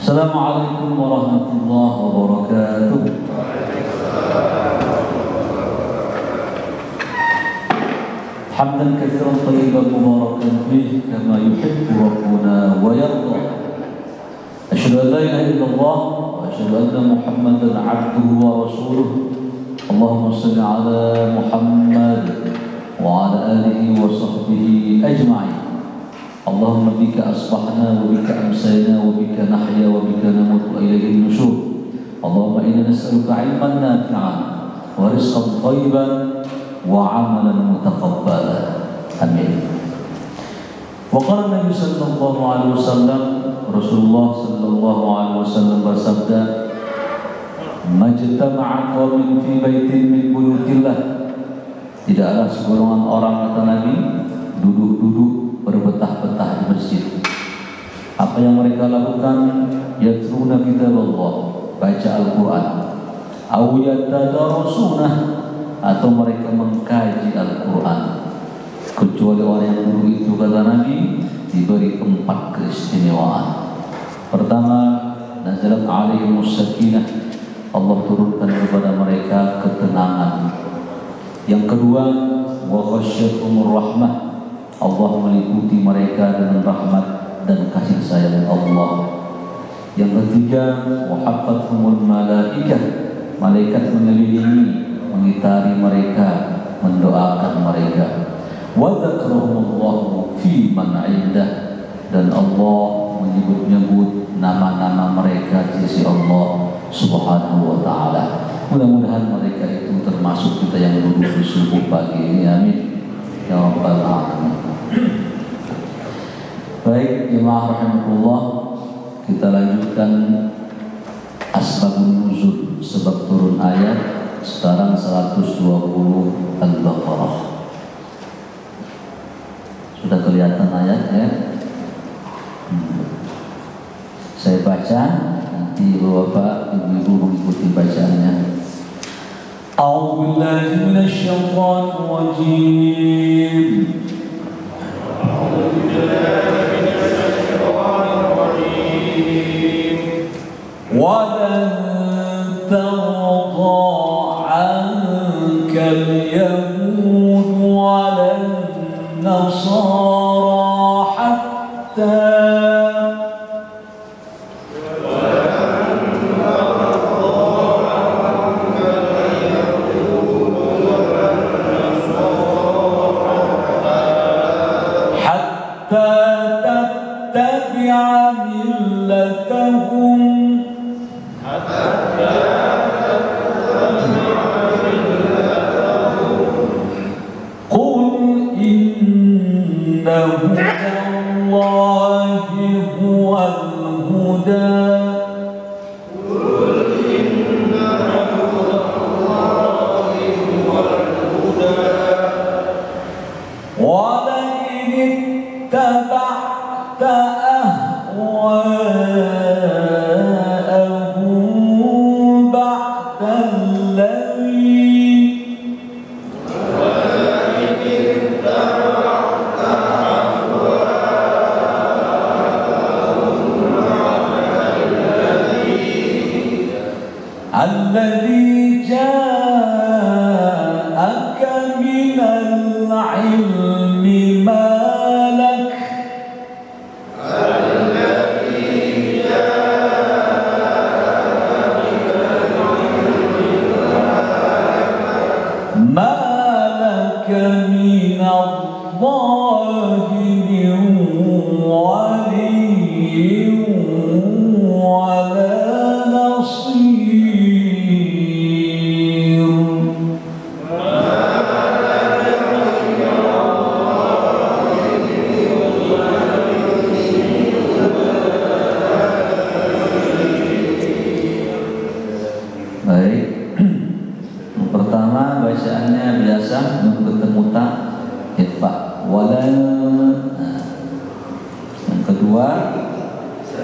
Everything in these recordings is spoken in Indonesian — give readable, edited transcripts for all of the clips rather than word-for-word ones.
Assalamualaikum warahmatullahi wabarakatuh. Hamdan katsiran thayyiban mubarakan fihi kama yuhibbu rabbuna wa yarda. Asyhadu an la ilaha illallah wa asyhadu anna Muhammadan 'abduhu wa rasuluh. Allahumma shalli 'ala Muhammad wa 'ala alihi wa sahbihi ajma'in. Allahumma bika asbahna wa bika amsayna wa bika nahya wa bika namut wa ilayhi nusyur. Allahumma inna nas'aluka 'ilman nafi'an wa rizqan thayyiban wa 'amalan mutaqabbala. Amin. Wa qala Nabi sallallahu alaihi wasallam, Rasulullah sallallahu alaihi wasallam bersabda, "Majtama'a qaumin fi baitin min buyutillah." Tidaklah segolongan orang, kata Nabi, duduk-duduk berbetah-betah di masjid. Apa yang mereka lakukan? Yatluna kitab Allah, baca Al-Quran. Aw yatadarusuna, atau mereka mengkaji Al-Quran. Kecuali orang yang dulu itu, kata Nabi, diberi 4 keistimewaan. Pertama, nazalat alaihimus sakinah, Allah turunkan kepada mereka ketenangan. Yang kedua, wa ghasyiyatuhumur rahmah, Allah meliputi mereka dengan rahmat dan kasih sayang Allah. Yang ketiga, wa haffathumul malaikah, malaikat mengelilingi, mengitari mereka, mendoakan mereka. Wa dzakarahumullahu fi man 'indah, dan Allah menyebut-nyebut nama-nama mereka di sisi Allah Subhanahu wa taala. Mudah-mudahan mereka itu termasuk kita yang duduk di subuh pagi ini. Amin ya rabbal alamin. Baik, jemaah rahimakumullah, kita lanjutkan asbabun nuzul, sebab turun ayat. Sekarang 120 Al-Baqarah. Sudah kelihatan ayatnya? Saya baca, nanti bapak ibu-ibu mengikuti bacaannya. A'udzu billahi minasy syaithanir rajim. A'udzu billahi minasy syaithanir rajim. Wa lan tarda 'anka al-yahud wa lan nasara hatta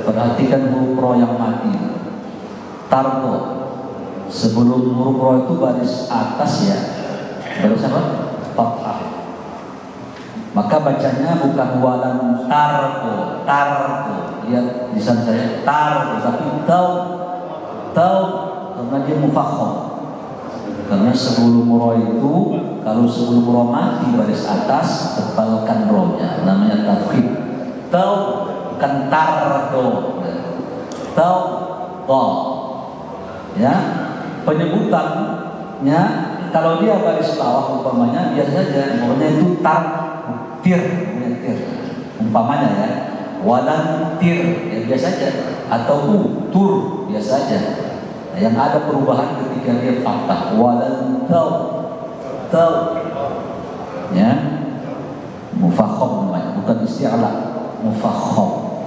perhatikan huruf ro yang mati. Tarto, sebelum huruf ro itu baris atas ya, baris apa? Fathah. Maka bacanya bukan walan tarko, lihat lisan saya tarko, tapi tau karena dia mufakham. Karena sebelum roh itu, kalau sebelum roh mati baris atas tebalkan rohnya, namanya tafkhim. Tau bukan tarko, tau ya. Penyebutannya kalau dia baris bawah umpamanya biasa saja, pokoknya itu tir, umpamanya ya, walan tir ya biasa saja, atau tur biasa saja. Nah, yang ada perubahan ketika dia fathah, walan tau ya, mufakham namanya, bukan isti'la, mufakham.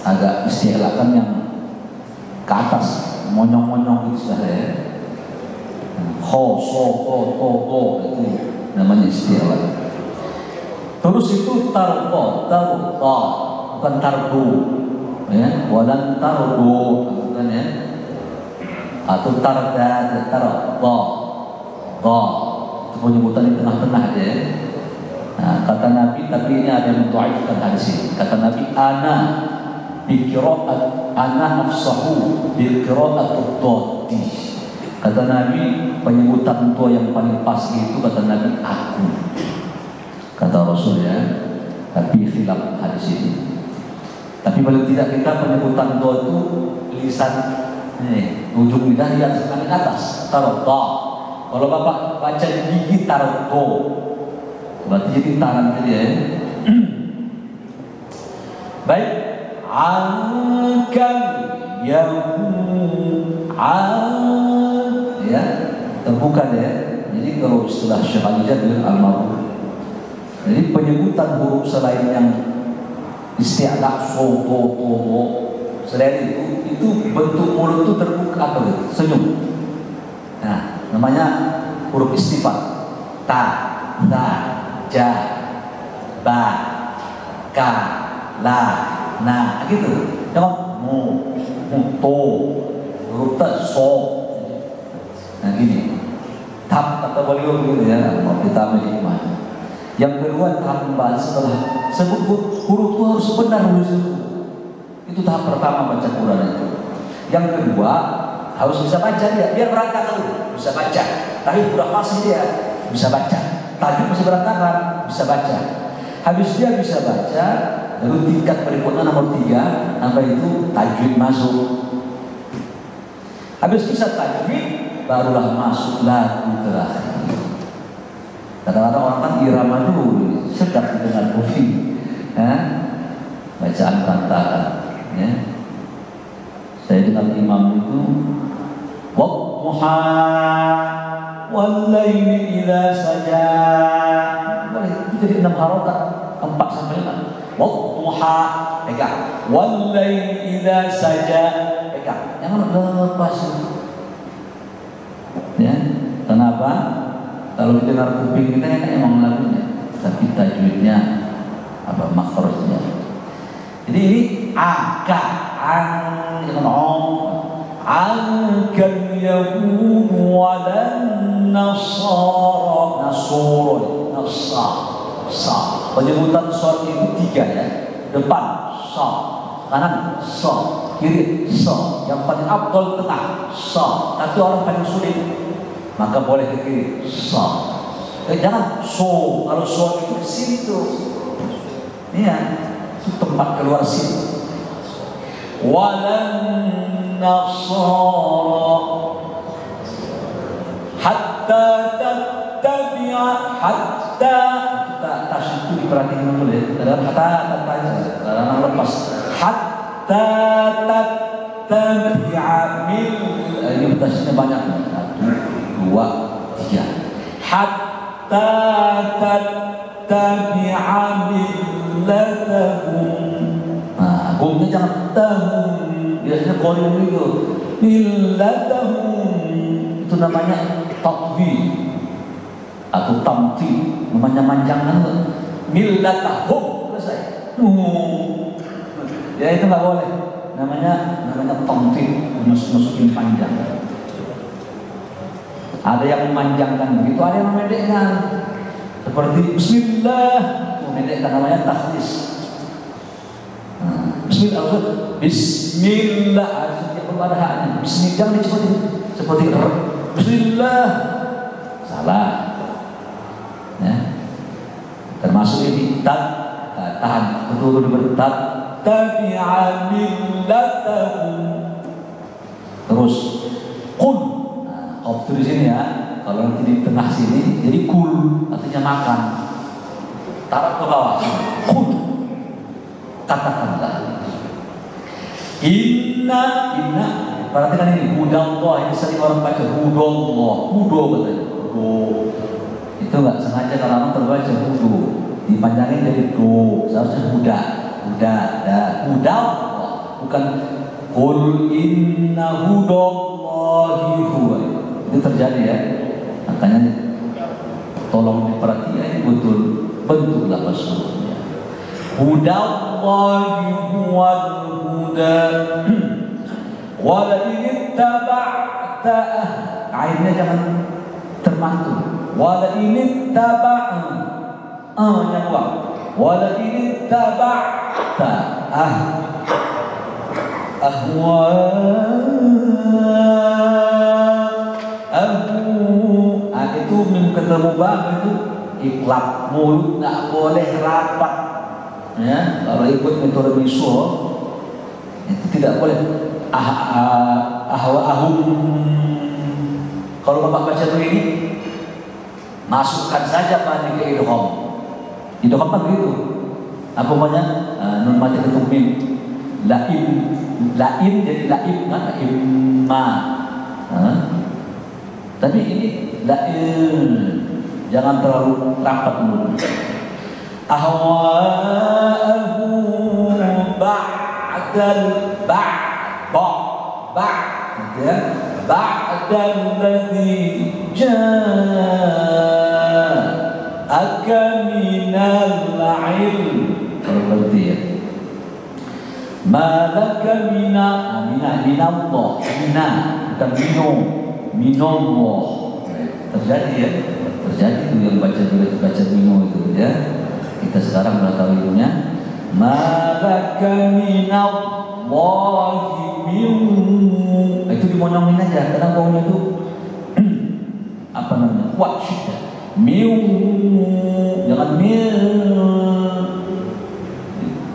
Agak isti'la kan yang ke atas, monyong-monyong itu sudah ya. Ho, so, to itu namanya isti'la. Terus itu tarqa, bukan tardu ya, walan tardu bukan ya, atau tarda, itu penyebutan di tengah-tengah aja ya. Nah, kata Nabi, tapi ini ada yang mendhaifkan hadis ini. Kata Nabi, ana afsahu bil qira'atud dadi. Kata Nabi, penyebutan tua yang paling pas itu kata Nabi aku. Kata Rasul ya. Tapi khilaf hadis ini. Tapi paling tidak kita penyebutan tua itu lisan ujung lidah di atas kaki atas, taruh ta. Kalau Bapak baca di gigi taruh to. Berarti jadi tangan tadi ya. Baik. Angkal ya, terbuka ya. Jadi kalau istilah Syekh Ali Jabir almarhum, jadi penyebutan huruf selain yang isti'la, so, to, selain itu bentuk mulut itu terbuka apa gitu? Senyum. Nah, namanya huruf istifham. Ta, ja, ba, ka, la, na, gitu. Jangan to, huruf ta, so. Nah gini, tahap kata beliau gitu ya, mau kita hikmah. Yang kedua tahap pembahasan setelah sebut huruf itu harus benar dulu. Itu tahap pertama baca Quran itu. Yang kedua harus bisa baca dia, biar berangkat dulu bisa baca. Tapi udah fasih dia bisa baca. Tajwid masih berantakan bisa baca. Habis dia bisa baca, lalu tingkat berikutnya nomor 3, sampai itu tajwid masuk. Habis bisa tajwid, barulah masuk lagu terakhir. Kadang-kadang orang kan irama dulu, sedap didengar kopi, ya? Bacaan berantakan. Ya. Saya dengar imam itu wadduha wallaili idza saja. Boleh itu jadi 6 harokat, 4 sampai 6. Wadduha pegang, wallaili idza saja pegang. Jangan lepas. Ya, kenapa? Kalau didengar kuping kita kan emang lagunya, tapi tajwidnya apa makhrajnya. Jadi ini angkal yahud walan nasara sa. Penyebutan sa itu 3 ya. Depan sa, kanan sa, kiri sa. Yang paling afdal tengah sa. Tapi orang paling sulit maka boleh ke kiri sa. Jangan so. Kalau so itu di situ. Iya. Tempat keluar sini. Walan nasara hatta tattabi'a hatta kita tasyidu diperhatikan dulu ya. Dalam hatta dalam lepas hatta tattabi'a ini tasyidunya banyak. 1, 2, 3 hatta tattabi'a nah, gumnya jangan tahum. Biasanya kalau itu millatahum itu namanya tatwil atau tamti, namanya manjangan. Millatahum selesai. Ya itu nggak boleh. Namanya tamti, masukin panjang. Ada yang memanjangkan begitu, ada yang memendekkan. Seperti Bismillah. dipendekkan namanya takhlis. Bismillah, Bismillah, setiap ada haknya. Bismillah jangan dicepetin seperti Bismillah, salah. Ya. Termasuk ini tahan betul-betul bertat tabi'a millatahum. Terus kul. Nah, qaf di sini ya. Kalau nanti di tengah sini jadi kul, artinya makan. Taruh ke bawah. Kul. Katakanlah. Inna perhatikan ini hudallah, ini sering orang baca hudallah, hudo katanya. Hudo. Itu enggak sengaja kalau orang terbaca hudo. Dipanjangin jadi do, seharusnya huda, bukan qul inna hudallahi huwa. Itu terjadi ya. Makanya tolong diperhatikan betul bentuk lafaz hurufnya. Hudallahi huwal huda. Wa la in ittaba'ta, ainnya jangan termantul. Wa la in ittaba'ta yang uang. Wala in taba'ta itu mim ketemu bang itu iklab, mulut nggak boleh rapat ya. Kalau ikut metode misuh itu tidak boleh kalau bapak baca begini masukkan saja pada ke idgham. Idgham kan begitu. Apa namanya? Nun mati ketemu mim. Laim jadi laim kan imma. Tapi ini laim jangan terlalu rapat mulut. Ahwa'ahu ba'dal ya. Ba'dal ladzi ja'aka minal ilm. Kalau berarti ya malaka minallah, bukan minallah. Terjadi ya, terjadi itu yang baca mino itu ya. Kita sekarang sudah tahu ilmunya. Malaka minallahi itu dimonongin aja. Kenapa ngomong itu apa namanya? Kuat sih. Jangan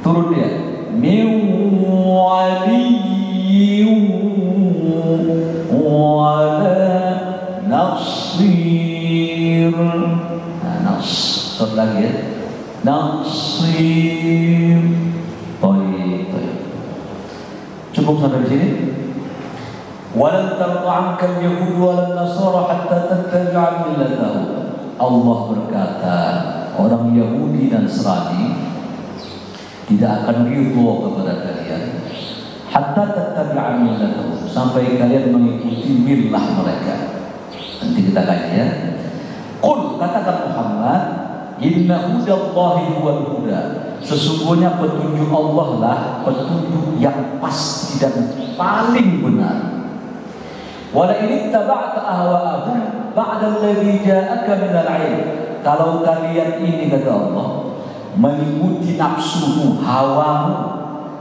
turun dia. Wala nasir. Nasr lagi ya. Nasir. Baik. Cukup sampai di sini. Walan tarda 'anka al-yahud walan nasara hatta tattabi'a millatahum. Allah berkata, orang Yahudi dan Nasrani tidak akan ridho kepada kalian hatta tattabi'a millatahum, sampai kalian mengikuti millah mereka. Nanti kita kaji ya. Qul, katakan Muhammad, inna hudallahi huwal huda. Sesungguhnya petunjuk Allah lah petunjuk yang pasti dan paling benar. Wala in ittaba'ta ahwa'ahum ba'da alladhi ja'aka minal 'ilm. Kalau kalian ini kata Allah mengikuti nafsumu, hawamu,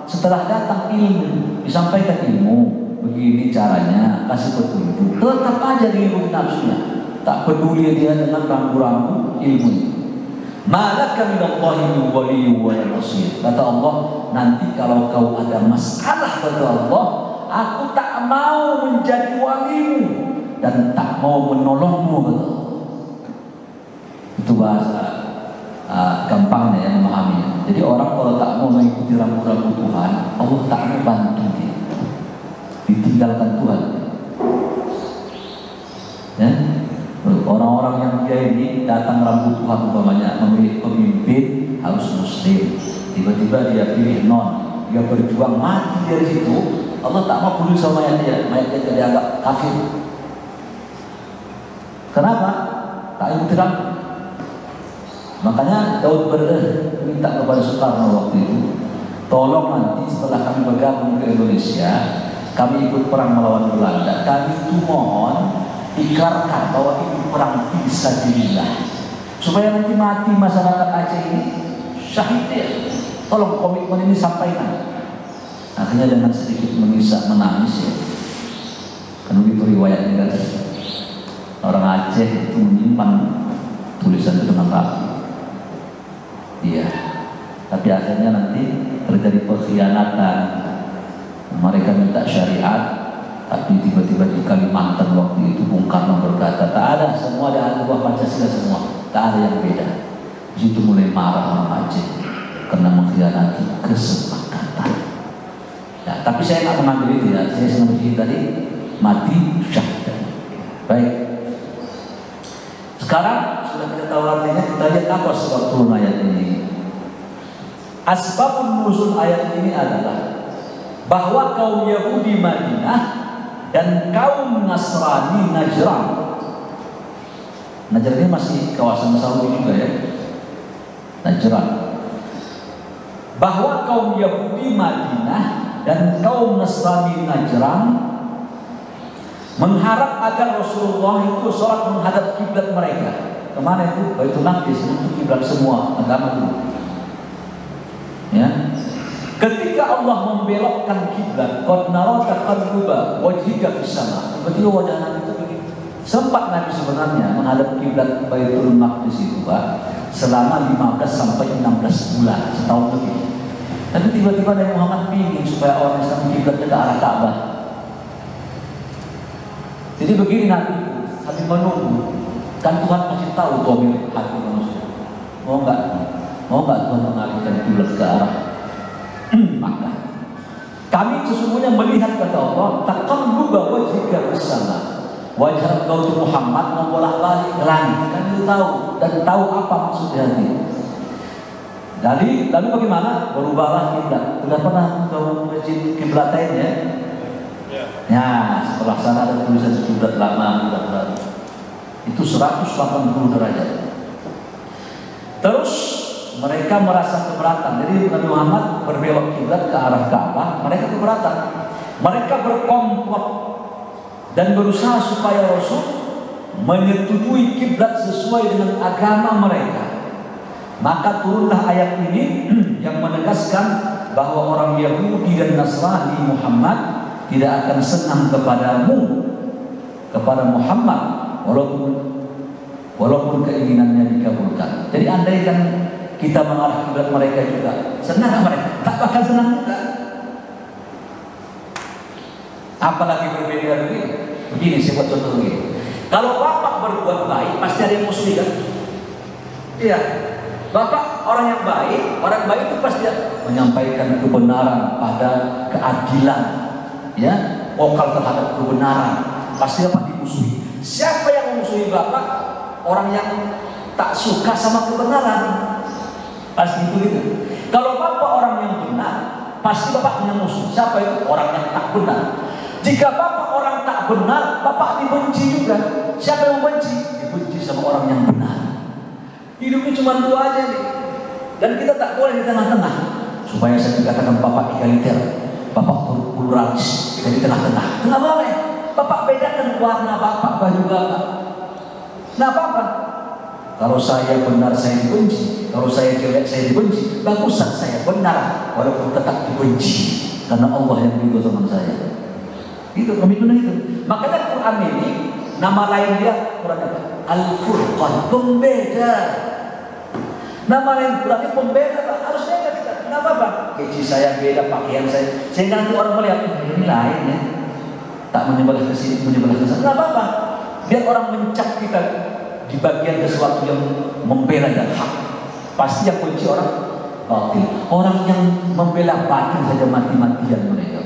setelah datang ilmu, disampaikan ilmu, begini caranya, kasih petunjuk, tetap aja diikuti nafsunya, tak peduli dia dengan rambu-rambu ilmu itu. Malaka minallahi min waliyyin wa nasir. Kata Allah, nanti kalau kau ada masalah kata Allah, aku tak mau menjadi walimu dan tak mau menolongmu kata Allah. Itu bahasa gampangnya ya memahaminya. Jadi orang kalau tak mau mengikuti rambu-rambu Tuhan, Allah tak mau bantu dia, ditinggalkan Tuhan. Ya? Orang-orang yang dia ini datang rambu Tuhan umpamanya memilih pemimpin harus muslim, tiba-tiba dia pilih non, dia berjuang mati dari situ, Allah tak mau peduli sama mayatnya dianggap kafir. Kenapa? Tak ikuti rambu. Makanya Daud minta kepada Soekarno waktu itu, tolong nanti setelah kami bergabung ke Indonesia, kami ikut perang melawan Belanda, kami itu mohon ikrarkan bahwa ini perang fisabilillah, supaya nanti mati masyarakat Aceh ini syahid dia. Tolong komitmen ini sampaikan. Akhirnya dengan sedikit menangis ya. Kan begitu riwayatnya kan. Orang Aceh itu menyimpan tulisan itu dengan rapi. Iya. Tapi akhirnya nanti terjadi pengkhianatan. Mereka minta syariat, tapi tiba-tiba di Kalimantan waktu itu Bung Karno berkata, tak ada, semua ada buah Pancasila semua, tak ada yang beda. Di situ mulai marah orang Aceh karena mengkhianati kesepakatan. Ya, tapi saya nggak mengambil itu ya. Saya senang begini tadi, mati syahid. Baik. Sekarang sudah kita tahu artinya, kita lihat apa sebab turun ayat ini. Asbabun nuzul ayat ini adalah bahwa kaum Yahudi Madinah dan kaum Nasrani Najran. Najran ini masih kawasan Saudi juga ya. Najran. Bahwa kaum Yahudi Madinah dan kaum Nasrani Najran mengharap agar Rasulullah itu sholat menghadap kiblat mereka. Kemana itu? Baitul Maqdis, itu kiblat semua agama itu. Ya. Ketika Allah membelokkan kiblat, qad nara taqalluba wajhika fis sama. Tiba-tiba wajah Nabi itu begitu. Sempat Nabi sebenarnya menghadap kiblat Baitul Maqdis itu, Pak, selama 15 sampai 16 bulan, setahun lebih. Tapi tiba-tiba Nabi Muhammad ingin supaya orang Islam kiblatnya ke arah Ka'bah. Jadi begini Nabi sambil menunggu, kan Tuhan pasti tahu domir hati manusia. Mau nggak Tuhan mengalihkan kiblat ke arah Makkah? Kami sesungguhnya melihat, kata Allah, taqalluba wajhika fis sama. Wajah engkau itu Muhammad membolak-balik ke langit. Kami tahu dan tahu apa maksud hati. Lalu bagaimana? Berubahlah kiblat. Sudah pernah ke masjid kiblatain ya? Ya, setelah sana ada tulisan kiblat lama, kiblat baru. Itu 180 derajat. Terus mereka merasa keberatan. Jadi Nabi Muhammad berbelok kiblat ke arah Ka'bah, mereka keberatan. Mereka berkomplot dan berusaha supaya Rasul menyetujui kiblat sesuai dengan agama mereka. Maka turunlah ayat ini yang menegaskan bahwa orang Yahudi dan Nasrani Muhammad tidak akan senang kepadamu, kepada Muhammad, walaupun keinginannya dikabulkan. Jadi andaikan kita mengarah kiblat mereka juga, senang mereka? Tak bakal senang juga. Apalagi berbeda begini. Begini, saya buat contoh begini. Kalau bapak berbuat baik, pasti ada yang musuh kan? Iya. Bapak orang yang baik, orang baik itu pasti menyampaikan kebenaran pada keadilan, ya, vokal terhadap kebenaran. Pasti dapat dimusuhi. Siapa yang memusuhi bapak? Orang yang tak suka sama kebenaran. Pasti itu gitu. Kalau bapak orang yang benar, pasti bapak punya musuh. Siapa itu? Orang yang tak benar. Jika bapak orang tak benar, bapak dibenci juga. Siapa yang membenci? Dibenci sama orang yang benar. Hidupnya cuma dua aja nih. Dan kita tak boleh di tengah-tengah. Supaya saya dikatakan bapak egaliter, bapak pluralis, kita di tengah-tengah. Nggak boleh. Bapak bedakan warna bapak, baju bapak. Nah apa? Kalau saya benar saya dibenci, kalau saya jelek saya dibenci. Bagusan saya benar walaupun tetap dibenci, karena Allah yang ridho sama saya. Itu komitmen itu. Makanya Quran ini nama lain dia Quran apa? Al-Furqan, pembeda. Nama lain Quran ini pembeda, Pak. Harusnya enggak kita. Kenapa, Pak? Gaji saya beda, pakaian saya. Sehingga nanti orang melihat ini lain ya. Tak menyebelah ke sini, menyebelah ke sana. Kenapa, Pak? Biar orang mencap kita di bagian sesuatu yang membela dan hak. Pasti yang benci orang batil. Orang yang membela batil saja mati-matian mereka.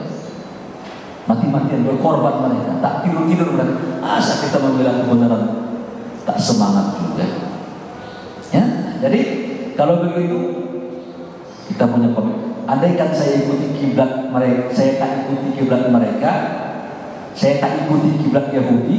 Mati-matian berkorban mereka, tak tidur-tidur mereka. Asal kita membela kebenaran, tak semangat juga. Ya, jadi kalau begitu kita punya komitmen. Andaikan saya ikuti kiblat mereka, saya tak ikuti kiblat mereka, saya tak ikuti kiblat Yahudi,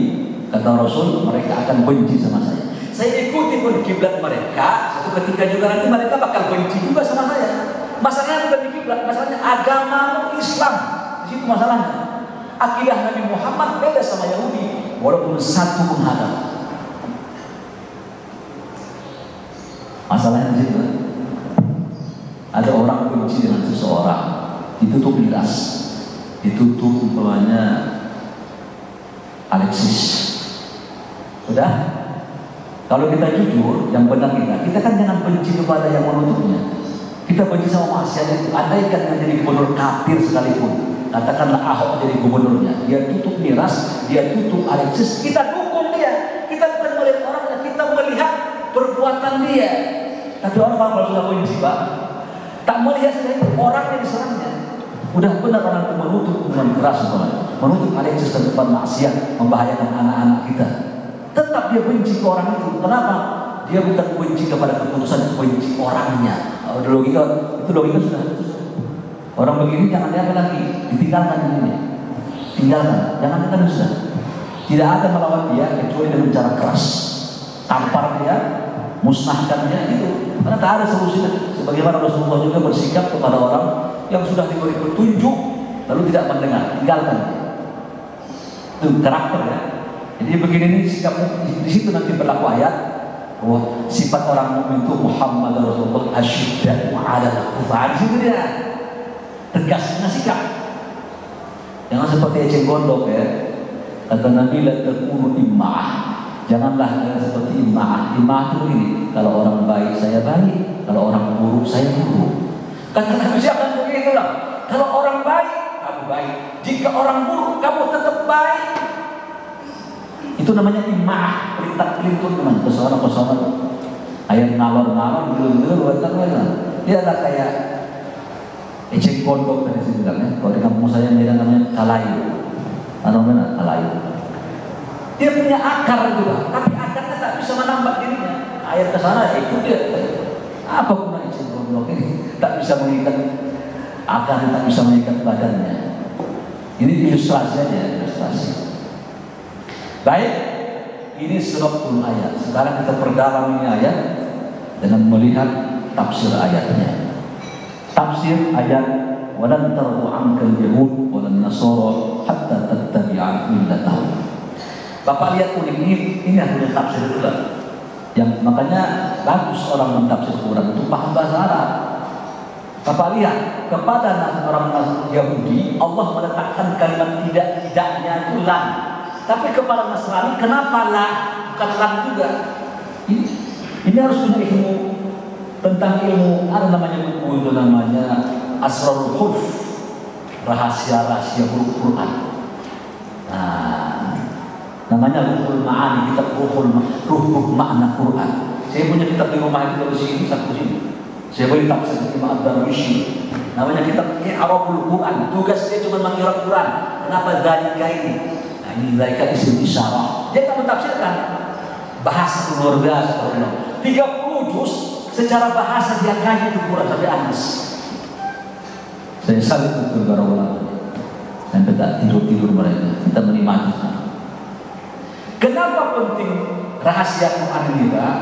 kata Rasul, mereka akan benci sama saya. Saya ikuti pun kiblat mereka, satu ketika juga nanti mereka bakal benci juga sama saya. Masalahnya bukan di kiblat, masalahnya agama Islam. Di situ masalahnya. Akidah Nabi Muhammad beda sama Yahudi, walaupun satu menghadap. Masalahnya di situ. ada orang benci dengan seseorang, ditutup miras, ditutup umpamanya Alexis. Udah? Kalau kita jujur, yang benar kita kan jangan benci kepada yang menutupnya. Kita benci sama maksiat itu. Andaikan yang jadi gubernur kafir sekalipun, katakanlah Ahok jadi gubernurnya, dia tutup miras, dia tutup Alexis, kita dukung dia. Kita bukan melihat orangnya, kita melihat perbuatan dia. Tapi orang kalau sudah benci, Pak, tak melihat orang yang diserangnya. Udah benar orang itu menutup dengan keras, menutup Alexis ke depan maksiat, membahayakan anak-anak kita. Tetap dia benci ke orang itu. Kenapa? Dia bukan benci kepada keputusan, benci orangnya. Logika sudah. Orang begini jangan diapa lagi, ditinggalkan ini. Tinggalkan, jangan kita sudah. Tidak ada melawan dia kecuali dengan cara keras. Tampar dia, musnahkan dia, itu. Karena tak ada solusinya. Sebagaimana Rasulullah juga bersikap kepada orang yang sudah diberi petunjuk lalu tidak mendengar, tinggalkan dia. Itu karakter ya. Jadi begini nih sikapnya, di situ nanti berlaku ayat bahwa sifat orang mukmin itu Muhammad Rasulullah asyiddatu 'alal kufar. Di situ dia tegasnya sikap. Jangan seperti eceng gondok ya. Kata Nabi la takunu imma'ah. Janganlah kalian seperti imma'ah. Imma'ah itu begini, kalau orang baik saya baik, kalau orang buruk saya buruk. Kata Nabi jangan begitu lah. Kalau orang baik kamu baik, jika orang buruk kamu tetap baik. Itu namanya imma'ah, pelintang-pelintut namanya, pesona-pesona. Ayam ngalor-ngalor, belum-belum, dia adalah kayak eceng gondok tadi saya bilang ya. Kalau di kampung saya Medan namanya kalayu. Atau mana kalayu. Dia punya akar juga, tapi akarnya tak bisa menambah dirinya. Air ke sana ikut dia. Apa guna eceng gondok ini? Tak bisa mengikat akarnya, tak bisa mengikat badannya. Ini ilustrasi aja, ilustrasi. Baik, ini sebab ayat. Sekarang kita perdalam ini ayat dengan melihat tafsir ayatnya. Tafsir ayat walan tardu ankal yahud walan nasara hatta tattabi'a millatahum. Bapak lihat unik ini yang punya tafsir juga. Yang makanya bagus orang mentafsir Quran itu paham bahasa Arab. Bapak lihat kepada orang Yahudi Allah meletakkan kalimat tidaknya itu lam. Tapi kepada Nasrani kenapa lah bukan lam juga? Ini harus punya ilmu tentang ilmu, ada namanya buku itu namanya Asrarul Huruf, rahasia-rahasia huruf Quran. Nah, namanya Ruhul Ma'ani, kitab Ruhul Ma'na Quran. Saya punya kitab di rumah itu dari sini satu sini. Saya beli tafsir Imam Ad-Darwishi. Namanya kitab I'rabul Quran. Tugas dia cuma mengirab Quran. Kenapa zalika ini? Ini zalika isim isyarah. Dia tak mentafsirkan bahasa luar biasa. 30 juz secara bahasa dia kaji itu Quran sampai habis. Saya salut betul para ulama. Sampai tak tidur mereka. Kita menikmati. Kenapa penting rahasia Quran ini, Pak?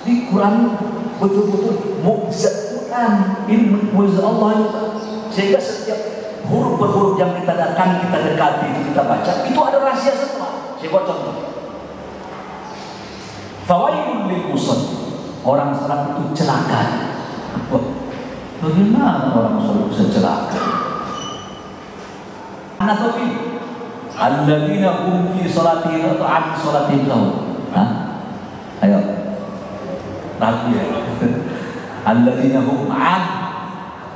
Di Quran betul-betul mukjizat Quran, ilmu mukjizat Allah juga. Sehingga setiap huruf per huruf yang kita datang, kita dekati, itu kita baca, itu ada rahasia semua. Saya buat contoh. Fawailul lil musallin. Orang salat itu celaka. Wah, bagaimana orang salat bisa celaka? Anatofi. Alladzina hum fi salatihim atau an salatihim sahun. Ayo. Ragu ya. Alladzina hum an.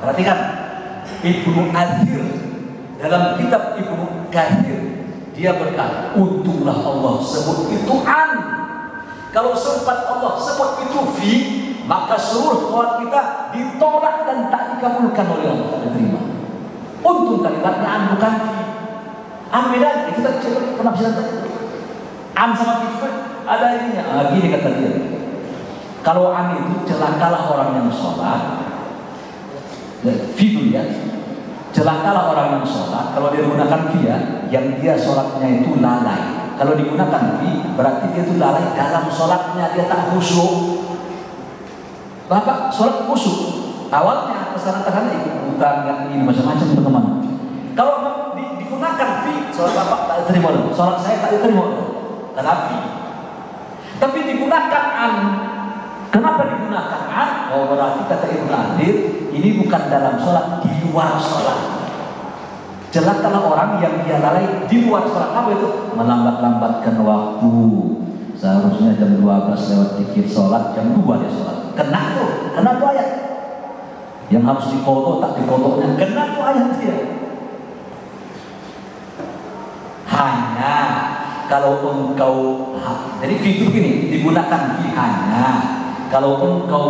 Perhatikan. Ibnu Athir dalam kitab Ibnu Kathir dia berkata, untunglah Allah sebut itu an. Kalau sempat Allah sebut itu fi, maka seluruh sholat kita ditolak dan tak dikabulkan oleh Allah, tak diterima. Untung kalimatnya an bukan fi. An beda, itu tadi penafsiran tadi. An sama fi itu ada ininya. Gini kata dia. Kalau an itu celakalah orang yang sholat. Fi itu ya. Celakalah orang yang sholat. Kalau dia menggunakan fi ya, yang dia sholatnya itu lalai. Kalau digunakan fi, berarti dia itu lalai dalam sholatnya, dia tak khusyuk. Bapak sholat khusyuk. Awalnya kesana-kesana ikut hutang yang ini macam-macam teman-teman. Kalau digunakan fi, sholat bapak tak diterima dulu. Sholat saya tak diterima dulu. Karena fi. Tapi digunakan an. Kenapa digunakan an? oh berarti kata Ibnu Athir, ini bukan dalam sholat, di luar sholat. Celakalah orang yang dia lalai di luar sholat. Apa itu? Melambat-lambatkan waktu. Seharusnya jam 12 lewat dikit sholat, jam 2 dia sholat. Kena tuh ayat. Yang harus dikotok tak dikotoknya, kena tuh ayat dia. Hanya kalau engkau, jadi fitur gini digunakan fi hanya. Kalau engkau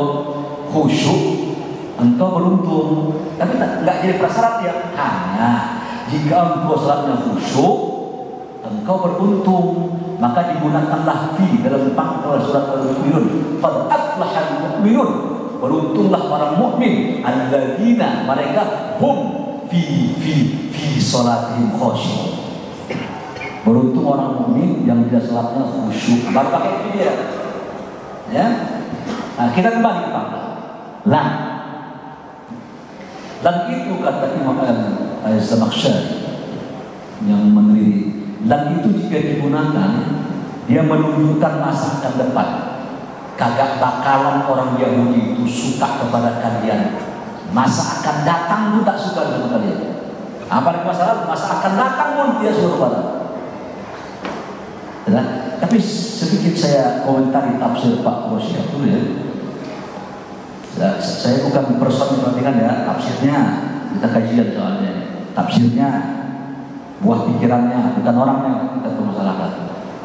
khusyuk, engkau beruntung. Tapi nggak jadi prasyarat ya. Hanya jika engkau sholatnya khusyuk, engkau beruntung. Maka digunakanlah fi dalam pangkal surat Al-Mu'minun. Qad aflahal mu'minun. Beruntunglah para mukmin. Alladzina, mereka hum fi sholatihim khusyuk. Beruntung orang mukmin yang dia sholatnya khusyuk. Baru pakai fi dia. Ya. Nah, kita kembali ke pangkal. Lan. Dan itu kata Imam Al-Zamakhsyari yang meneliti, dan itu jika digunakan, dia menunjukkan masa akan depan. Kagak bakalan orang Yahudi itu suka kepada kalian. Masa akan datang pun tak suka sama kalian. Apalagi masa akan datang pun dia suka kepada. Ya, tapi sedikit saya komentari tafsir Pak Rosyah dulu ya. Saya bukan person perhatikan ya, tafsirnya kita kajian soalnya. Tafsirnya, buah pikirannya, bukan orangnya kita permasalahkan.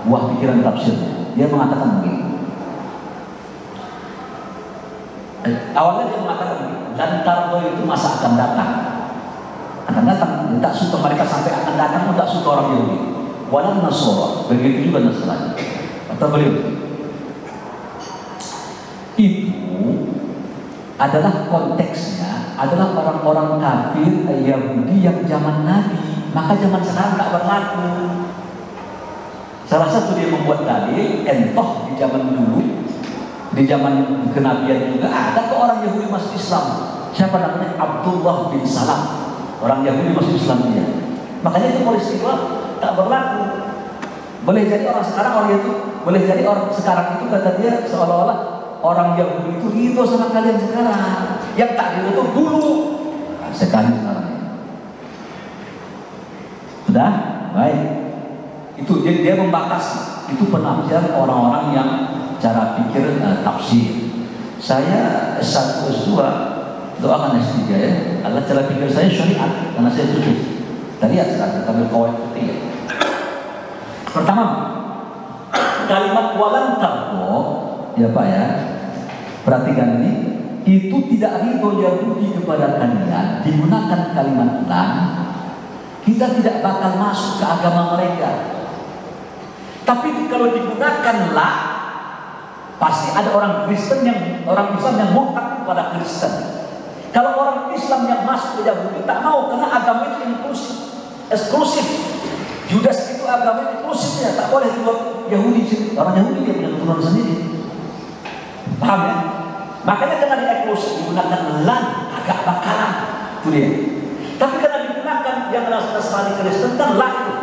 Buah pikiran tafsirnya. Dia mengatakan begini. Awalnya dia mengatakan begini, dan tardo itu masa akan datang. Akan datang, dia tak suka mereka sampai akan datang pun tak suka orang Yahudi. Walau Nasara, begitu juga Nasrani. Kata beliau, itu adalah konteksnya adalah orang-orang kafir Yahudi yang zaman Nabi, maka zaman sekarang tak berlaku. Salah satu dia membuat dalil, entoh di zaman dulu, di zaman kenabian juga ada ke orang Yahudi masuk Islam. Siapa namanya? Abdullah bin Salam. Orang Yahudi masuk Islam dia. Makanya itu peristiwa tak berlaku. Boleh jadi orang sekarang orang itu, boleh jadi orang sekarang itu kata dia seolah-olah orang Yahudi itu ridho sama kalian sekarang. Yang tak ridho itu dulu. Nah, sekarang sudah baik. Itu dia membatasi. Itu penafsiran orang-orang yang cara pikir tafsir. Saya S1 S2 doakan S3 ya. Adalah cara pikir saya syariat karena saya tulis. Tadi ya sekarang kita berkawal seperti ya. Pertama, kalimat walan tardo, ya Pak ya. Perhatikan ini, itu tidak ridho Yahudi kepada kalian, digunakan kalimat lan, kita tidak bakal masuk ke agama mereka. Tapi kalau digunakan la, pasti ada orang Kristen yang Islam yang murtad kepada Kristen. Kalau orang Islam yang masuk ke Yahudi tak mau, karena agama itu inklusif, eksklusif. Judas itu agama inklusif ya, tak boleh buat Yahudi. Orang Yahudi dia punya keturunan sendiri. Paham ya? Makanya karena di eksklusif digunakan lan, agak bakalan. Itu dia. Tapi karena digunakan yang Nasrani Kristen kan la itu.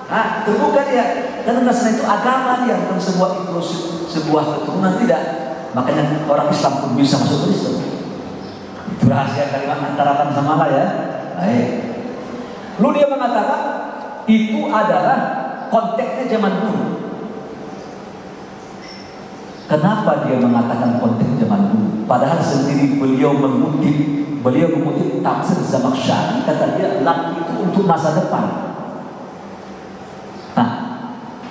Nah, terbuka dia. Karena Nasrani itu agama dia, bukan sebuah inklusif, sebuah keturunan tidak. Makanya orang Islam pun bisa masuk Kristen. Itu rahasia kalimat antara lan sama la ya. Baik. Lalu dia mengatakan itu adalah konteksnya zaman dulu. Kenapa dia mengatakan konteks zaman dulu? Padahal sendiri beliau mengutip tafsir Zamakhsyari, kata dia lam itu untuk masa depan. Nah,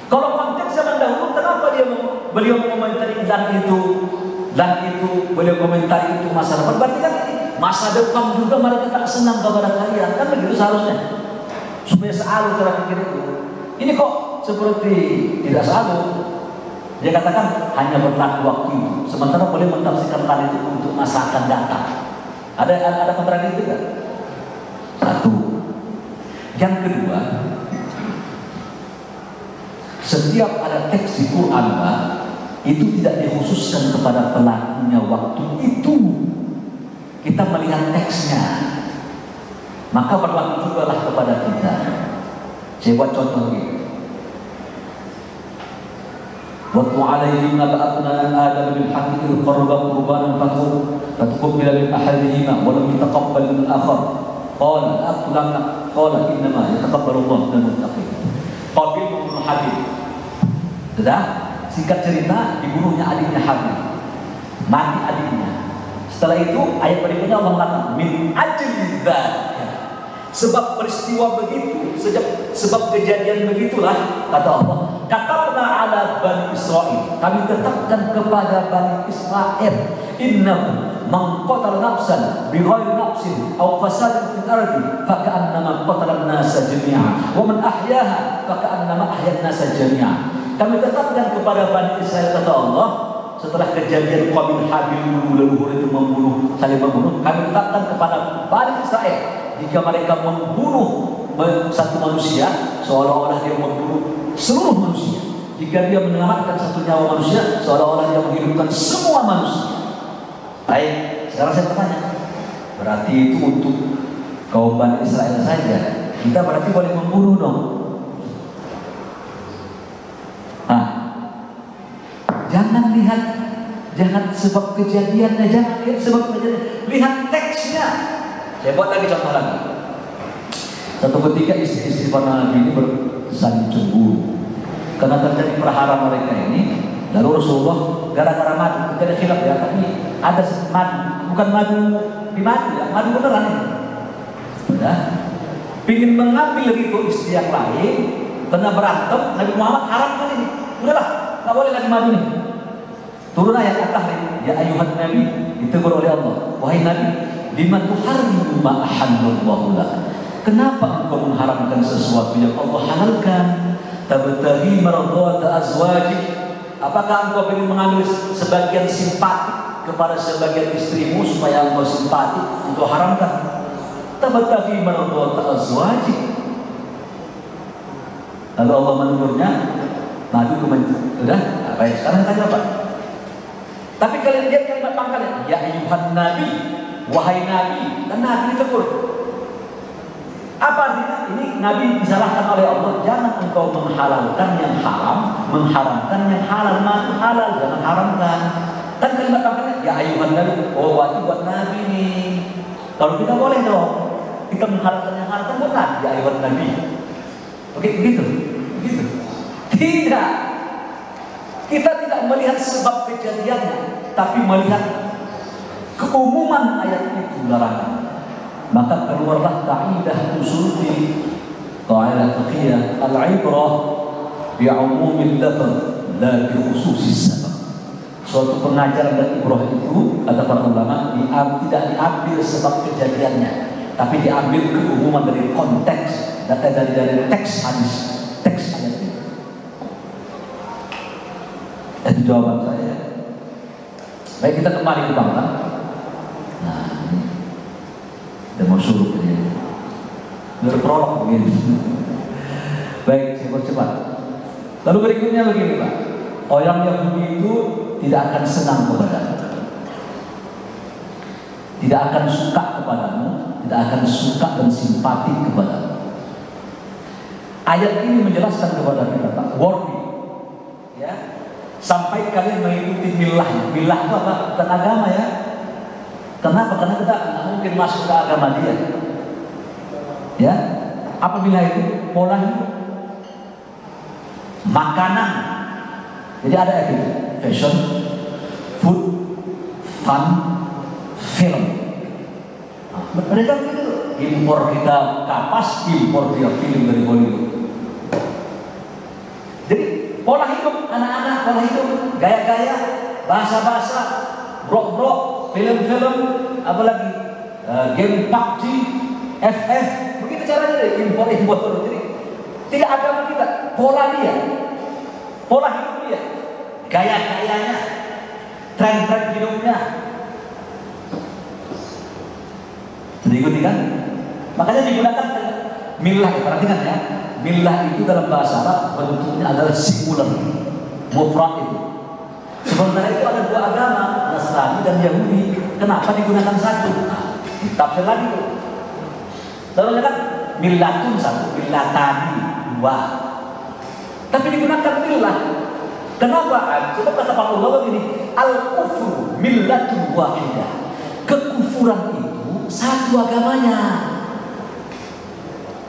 kalau konteks zaman dahulu, kenapa beliau mengomentari dan itu beliau komentari itu masa depan? Berarti kan ini masa depan juga mereka tak senang kepada kalian, kan begitu seharusnya. Supaya selalu cara pikir itu. Ini kok seperti tidak selalu. Dia katakan hanya berlaku waktu itu. Sementara boleh mentafsirkan hal itu untuk masa akan datang. Ada kontradiksi kan? Satu. Yang kedua, setiap ada teks di Quran itu tidak dikhususkan kepada pelakunya waktu itu. Kita melihat teksnya, maka berlaku juga lah kepada kita. Saya buat contoh ini. Waktu alaihim naba'atna Adam bil haqqi qurban qurbanan fatu فتقبل من أحدهما ولم يتقبل من الآخر قال لأقتلنك قال إنما يتقبل الله من المتقين. Qabil membunuh Habil. Sudah? Singkat cerita, dibunuhnya adiknya Habil. Mati adiknya. Setelah itu ayat berikutnya Allah mengatakan min ajli dzalika. Sebab peristiwa begitu, sebab kejadian begitulah kata Allah, katabna ala Bani Israil, kami tetapkan kepada Bani Israel, innahu man qatala nafsan bighairi nafsin aw fasadin fil ardi faka'annama qatala an-nasa jami'a wa man ahyaha faka'annama ahya an-nasa jami'a. Kami tetapkan kepada Bani Israel kata Allah, setelah kejadian Qabil Habil leluhur itu saling membunuh, kami tetapkan kepada Bani Israel, jika mereka membunuh satu manusia, seolah-olah dia membunuh seluruh manusia. Jika dia menyelamatkan satu nyawa manusia, seolah-olah dia menghidupkan semua manusia. Baik, sekarang saya bertanya, berarti itu untuk kaum Bani Israel saja? Kita berarti boleh membunuh dong? Jangan lihat, jangan sebab kejadiannya, jangan lihat sebab kejadian, lihat teksnya. Saya buat lagi contoh lagi. Satu ketika istri-istri para nabi ini bersaling cemburu karena terjadi perhara mereka ini. Lalu Rasulullah gara-gara madu, tidak ada khilaf ya, tapi ada madu, bukan madu di madu ya, madu beneran ini. Ya, pingin mengambil itu istri yang lain, karena berantem, Nabi Muhammad haramkan ini. Udahlah, nggak boleh lagi madu nih. Turun ayat at-tahrim, ya ayuhan nabi, ditegur oleh Allah, wahai nabi, lima tuharrimu ma ahallallahu lak. Kenapa engkau mengharamkan sesuatu yang Allah halalkan? Tabtaghi mardata azwajik. Apakah engkau ingin mengambil sebagian simpati kepada sebagian istrimu supaya engkau simpati, engkau haramkan? Tabtaghi mardata azwajik. Lalu Allah menegurnya, madu udah, apa ya? Sekarang tanya apa? Tapi kalian lihat kalimat pangkalnya, ya ayuhan nabi, wahai nabi, dan nabi ditegur. Apa artinya? Ini nabi disalahkan oleh Allah, jangan engkau menghalalkan yang haram, mengharamkan yang halal, madu halal, jangan haramkan. Kan kalimat pangkalnya, ya ayuhan nabi, oh wajib buat nabi nih. Kalau kita boleh dong, kita menghalalkan yang halal, kan buat nabi, ya ayuhan nabi. Oke, begitu? Tidak. Kita tidak melihat sebab kejadiannya, tapi melihat keumuman ayat itu larangan. Maka keluarlah kaidah usul fi qaidah fiqhiyah al-ibrah bi umumil lafaz la bi khususis sabab. Suatu pengajaran dan ibrah itu kata para ulama tidak diambil sebab kejadiannya, tapi diambil keumuman dari konteks, dari teks hadis, teks ayat itu. Itu jawaban saya. Baik, kita kembali ke bangsa. Nah, ini udah mau suruh ini. Berprolog begini. Baik, saya percepat. Lalu berikutnya begini Pak, orang Yahudi itu tidak akan senang kepadamu, tidak akan suka kepadamu, tidak akan suka dan simpati kepadamu. Ayat ini menjelaskan kepada kita Pak, warning, ya. Sampai kalian mengikuti milahnya. Milah itu apa? Bukan agama ya. Kenapa? Karena kita nggak mungkin masuk ke agama dia. Ya, apa milah itu? Pola hidup, makanan. Jadi ada itu, fashion, food, fun, film. Nah, mereka begitu. Impor kita kapas, impor dia film dari Hollywood. Jadi pola hidup anak-anak, pola hidup, gaya-gaya, bahasa-bahasa, brok-brok, film-film, apalagi game PUBG, FF, begitu caranya deh, impor-impor. Jadi tidak agama kita, pola dia, pola hidup dia, gaya-gayanya, tren-tren hidupnya. Diikuti kan? Makanya digunakan milah, perhatikan ya. Milah itu dalam bahasa Arab bentuknya adalah singular, mufrad itu. Sementara itu ada dua agama, Nasrani dan Yahudi. Kenapa digunakan satu? Nah, ditafsir lagi tuh. Lalu kan millatun satu, millatani dua. Tapi digunakan milah. Kenapa? Coba kata Pak Allah begini, al-kufru millatun wahidah. Kekufuran itu satu agamanya.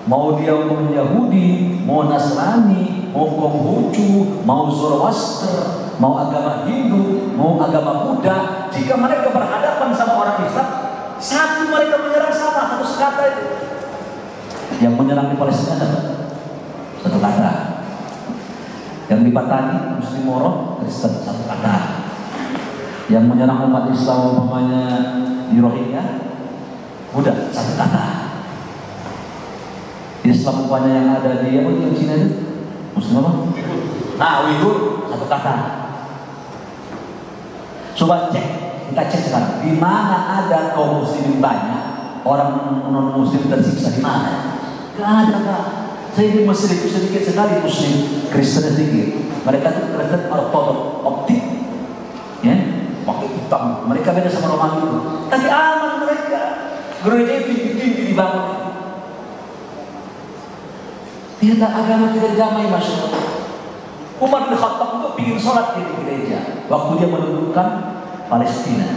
Mau dia Yahudi, mau Nasrani, mau Konghucu, mau Zoroaster, mau agama Hindu, mau agama Buddha, jika mereka berhadapan sama orang Islam, satu mereka menyerang sama, satu kata itu. Yang menyerang di Palestina satu kata. Yang di Patani, Muslim Moro, Kristen, satu kata. Yang menyerang umat Islam umpamanya di Rohingya, Buddha, satu kata. Islam umpamanya yang ada di apa di Cina itu, Muslim apa? Nah, Uighur, satu kata. Coba cek, kita cek sekarang. Di mana ada kaum muslimin banyak, orang non muslim tersiksa di mana? Gak ada, Kak. Saya di Mesir itu sedikit sekali muslim, Kristen sedikit. Mereka itu Kristen ortodok, optik, ya, pakai hitam. Mereka beda sama Romawi itu. Tapi aman mereka. Gereja itu tinggi-tinggi dibangun. Tidak agama tidak damai, Masya Allah. Umar bin Khattab itu ingin sholat di gereja waktu dia menundukkan Palestina.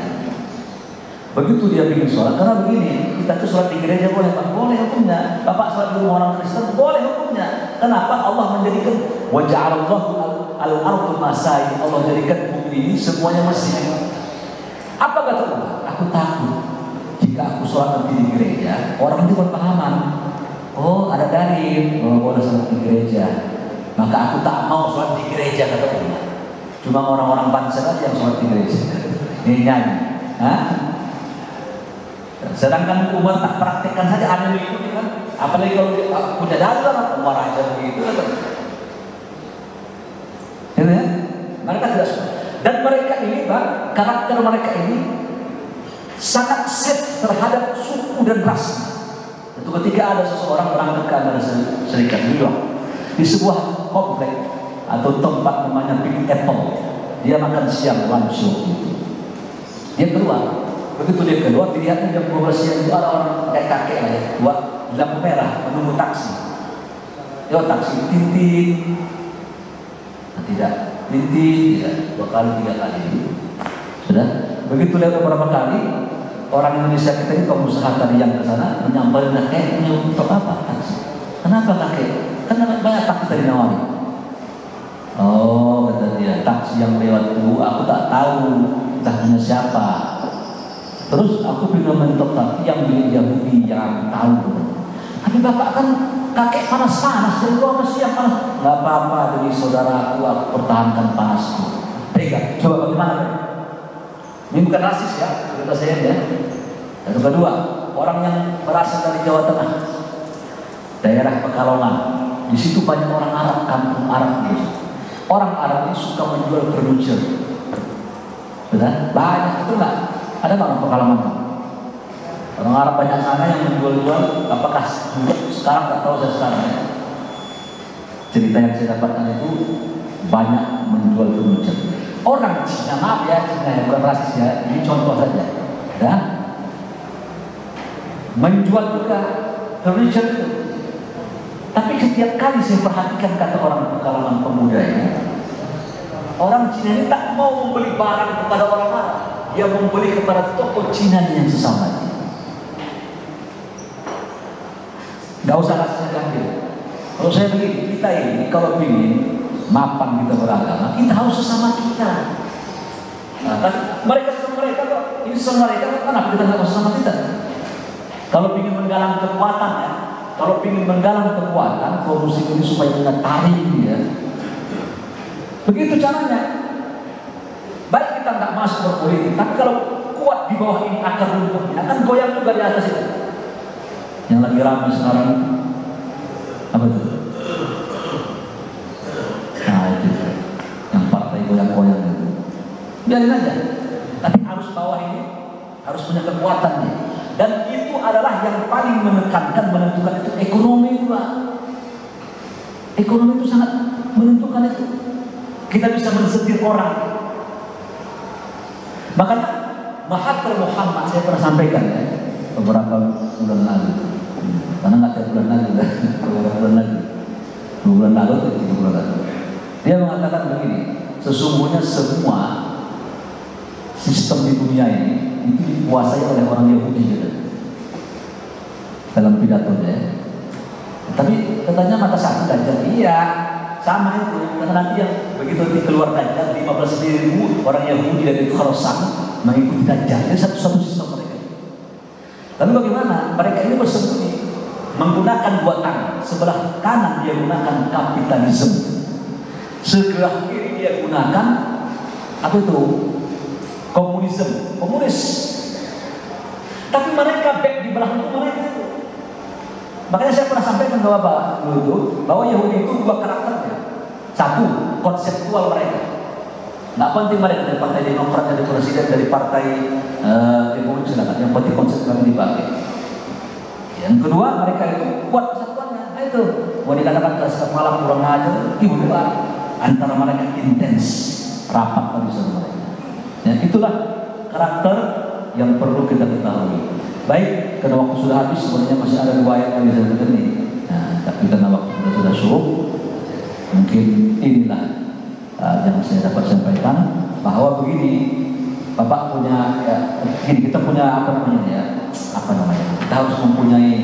Begitu dia ingin sholat, karena begini, kita tuh sholat di gereja boleh, Pak? Boleh hukumnya. Bapak sholat di rumah orang Kristen, boleh hukumnya. Kenapa? Allah menjadikan waja'alallahu al-ardu masai. Allah menjadikan bumi ini semuanya masjid. Apa kata Allah? Aku takut jika aku sholat nanti di gereja, orang itu berpahaman. Oh, ada dalil, oh, boleh sholat di gereja. Maka aku tak mau sholat di gereja, kata Allah. Cuma orang-orang bangsa aja yang sholat di gereja. Ini nyanyi. Hah? Sedangkan Umar tak praktekkan saja, ada yang mengikuti kan? Apalagi kalau dia punya dalil kan, Umar aja begitu kan? Ya? Mereka tidak suka. Dan mereka ini, Pak, karakter mereka ini sangat safe terhadap suku dan ras. Itu ketika ada seseorang berangkat ke Amerika Serikat, New York, di sebuah komplek atau tempat namanya Big Apple, dia makan siang lunch itu. Dia keluar. Begitu dia keluar, dilihatnya jam 12 siang itu ada orang kayak kakek lah ya, buat lampu merah menunggu taksi. Yo taksi tintin, tidak tintin, tidak 2 kali 3 kali. Sudah. Begitu lihat beberapa kali, orang Indonesia kita ini kaum usaha tadi yang ke sana menyampaikan kakek punya untuk apa taksi? Kenapa kakek? Karena banyak taksi dari Nawawi. Oh, kata dia, taksi yang lewat dulu aku tak tahu entah punya siapa. Terus aku ingin mentok taksi yang milik Yahudi yang tahu. Tapi bapak kan kakek panas-panas, jadi gua masih yang panas. Gak apa-apa demi saudaraku, aku pertahankan panasku. Pegang, coba bagaimana? Ini bukan rasis ya, kata saya ya. Dan kedua, orang yang berasal dari Jawa Tengah, daerah Pekalongan, di situ banyak orang Arab, kampung Arab gitu. Orang Arab ini suka menjual furniture, benar? Banyak itu enggak? Ada nggak orang Pekalongan? Orang Arab banyak sana yang menjual-jual. Apakah sekarang? Nggak tahu saya sekarang ya. Cerita yang saya dapatkan itu banyak menjual furniture. Orang Cina, maaf ya, Cina ya, bukan rasis ya, ini contoh saja ya. Menjual juga furniture itu. Tapi setiap kali saya perhatikan kata orang Pekalongan pemuda ini, orang Cina ini tak mau membeli barang kepada orang Arab, dia membeli kepada toko Cina yang sesama. Gak usah rasanya ganti. Kalau saya begini, kita ini kalau ingin mapan kita beragama, kita harus sesama kita. Nah, kan mereka sesama mereka kok, ini sesama mereka, kenapa kita nggak sesama kita? Kalau ingin menggalang kekuatan ya, kalau ingin menggalang kekuatan, korupsi ini supaya mengetahui ya. Begitu caranya. Baik kita nggak masuk berpolitik, tapi kalau kuat di bawah ini akar rumputnya, kan goyang juga di atas itu. Yang lagi ramai sekarang apa itu? Nah itu, yang partai goyang-goyang itu. Biarin aja. Tapi harus bawah ini, harus punya kekuatan nih. Dan itu adalah yang paling menekankan, menentukan itu ekonomi itu Pak. Ekonomi itu sangat menentukan itu. Kita bisa mensetir orang. Makanya Mahathir Muhammad saya pernah sampaikan ya beberapa bulan lalu. Karena nggak tiap bulan lagi, beberapa bulan lagi, 2 bulan lalu atau 3 bulan lalu. Dia mengatakan begini, sesungguhnya semua sistem di dunia ini itu dikuasai oleh orang Yahudi gitu. Dalam pidatonya. Tapi katanya mata satu Dajjal, iya sama itu. Karena nanti yang begitu keluar Dajjal 15.000 orang Yahudi dari Khorasan mengikuti Dajjal. Ini satu sistem mereka. Lalu bagaimana? Mereka ini bersembunyi menggunakan dua tangan. Sebelah kanan dia gunakan kapitalisme, sebelah kiri dia gunakan apa itu? Komunis. Tapi mereka back di belakang itu mereka itu. Makanya saya pernah sampaikan ke Bapak dulu itu bahwa Yahudi itu dua karakternya. Satu, konseptual mereka. Nggak penting mereka dari partai Demokrat, dari presiden, dari partai Demokrat silakan. Yang penting konsep kami dipakai. Yang kedua, mereka itu kuat kesatuannya. Nah itu, mau dikatakan keras kepala kurang ajar, tiba-tiba antara mereka intens, rapat pada sama mereka. Ya, itulah karakter yang perlu kita ketahui. Baik, karena waktu sudah habis, sebenarnya masih ada 2 ayat yang bisa kita ini. Nah, tapi karena waktu sudah suruh, mungkin inilah yang saya dapat sampaikan, bahwa begini, Bapak punya, ya, begini, kita punya apa namanya? Kita harus mempunyai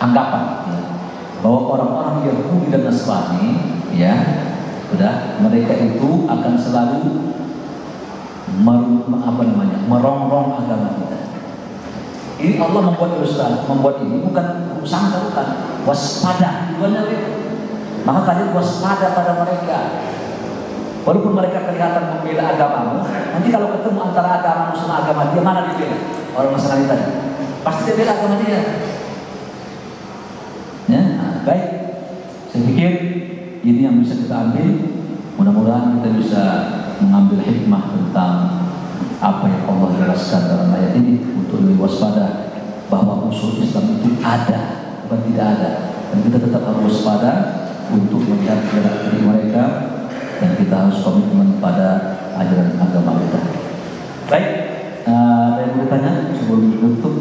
anggapan, ya, bahwa orang-orang Yahudi dan Nasrani, ya, sudah mereka itu akan selalu merongrong agama kita. Ini Allah membuat ini bukan sangka, bukan waspada, tujuannya itu. Maka kalian waspada pada mereka. Walaupun mereka kelihatan membela agamamu, nanti kalau ketemu antara agamamu sama agama dia, mana dia bela? Orang Nasrani tadi pasti dia bela agama dia. Ya, baik. Saya pikir ini yang bisa kita ambil. Mudah-mudahan kita bisa mengambil hikmah tentang apa yang Allah jelaskan dalam ayat ini untuk lebih waspada bahwa musuh Islam itu ada, bukan tidak ada, dan kita tetap harus waspada untuk melihat gerak diri mereka, dan kita harus komitmen pada ajaran agama kita. Baik, ada yang bertanya sebelum ditutup?